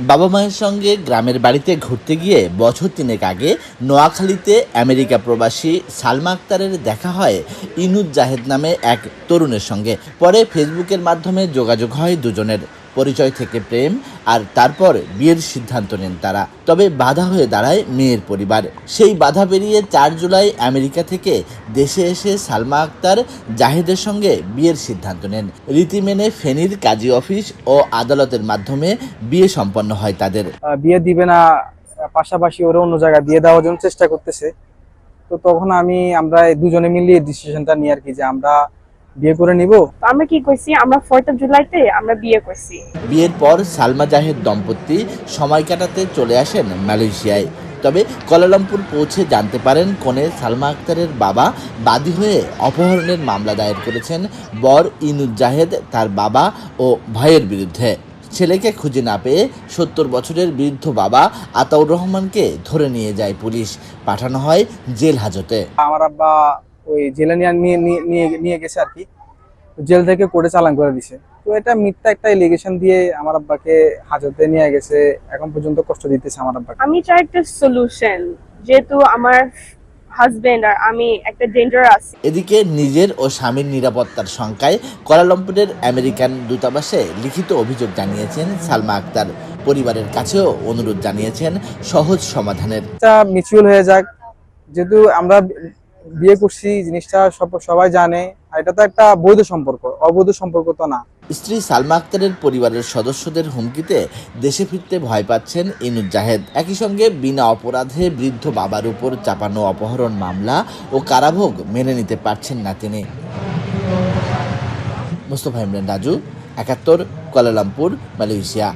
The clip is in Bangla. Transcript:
বাবা মায়ের সঙ্গে গ্রামের বাড়িতে ঘুরতে গিয়ে বছর তিনেক আগে নোয়াখালীতে আমেরিকা প্রবাসী সালমা আক্তারের দেখা হয় ইনুজ জাহেদ নামে এক তরুণের সঙ্গে। পরে ফেসবুকের মাধ্যমে যোগাযোগ হয় দুজনের, পরিচয় থেকে প্রেম, আর তারপর বিয়ের সিদ্ধান্ত নেন তারা। তবে বাধা হয়ে দাঁড়ায় মেয়ের পরিবার। সেই বাধা পেরিয়ে 4 জুলাই আমেরিকা থেকে দেশে এসে সালমা আক্তার জাহেদের সঙ্গে বিয়ের সিদ্ধান্ত নেন। রীতি মেনে ফেনীর কাজী অফিস ও আদালতের মাধ্যমে বিয়ে সম্পন্ন হয় তাদের। বিয়ে দিবে না, পাশাপাশি ওরা অন্য জায়গায় বিয়ে দেওয়ার জন্য চেষ্টা করতেছে। তো তখন আমরা দুজনে মিলিয়ে ডিসিশনটা নিয়ে আর কি, যে আমরা বিয়ে করে নিব। আমরা কি কইছি, আমরা 4th জুলাইতে আমরা বিয়ে করছি। বিয়ের পর সালমা জাহেদ দম্পতি সময় কাটাতে চলে আসেন মালয়েশিয়ায়। তবে কুয়ালালামপুর পৌঁছে জানতে পারেন কনে সালমা আক্তারের বাবা বাদী হয়ে অপহরণের মামলা দায়ের করেছেন বর ইনুজ জাহেদ তার বাবা ও ভাইয়ের বিরুদ্ধে। ছেলেকে খুঁজে না পেয়ে 70 বছরের বৃদ্ধ বাবা আতাউর রহমানকে ধরে নিয়ে যায় পুলিশ, পাঠানো হয় জেল হাজতে। আমার আব্বা ওই জেলে নিয়ে গেছে আর কি, জেল থেকে কোর্টে চালান করে দিছে। তো এটা মিথ্যা একটা এলিগেশন দিয়ে আমার আব্বাকে হাজতে নিয়ে গেছে, এখন পর্যন্ত কষ্ট দিতেছে আমার আব্বাকে। আমি চাই একটা সলিউশন, যেহেতু আমার হাজবেন্ড আর আমি একটা ডেঞ্জার আছি। এদিকে নিজের ও স্বামীর নিরাপত্তার শঙ্কায় কুয়ালালামপুরের আমেরিকান দূতাবাসে লিখিত অভিযোগ জানিয়েছেন সালমা আক্তার। পরিবারের কাছেও অনুরোধ জানিয়েছেন সহজ সমাধানের। এটা মিউচুয়াল হয়ে যাক, যেহেতু আমরা বিয়ে করছি, জিনিসটা সবাই জানে। আর এটা তো একটা বৈধ সম্পর্ক, অবৈধ সম্পর্ক তো না। স্ত্রী সালমা আক্তারের পরিবারের সদস্যদের হুমকিতে দেশে ফিরতে ভয় পাচ্ছেন ইনুজ জাহেদ। একই সঙ্গে বিনা অপরাধে বৃদ্ধ বাবার উপর চাপানো অপহরণ মামলা ও কারাভোগ মেনে নিতে পারছেন না তিনি। Mostafa Imran Raju, ৭১, Kuala Lumpur, Malaysia.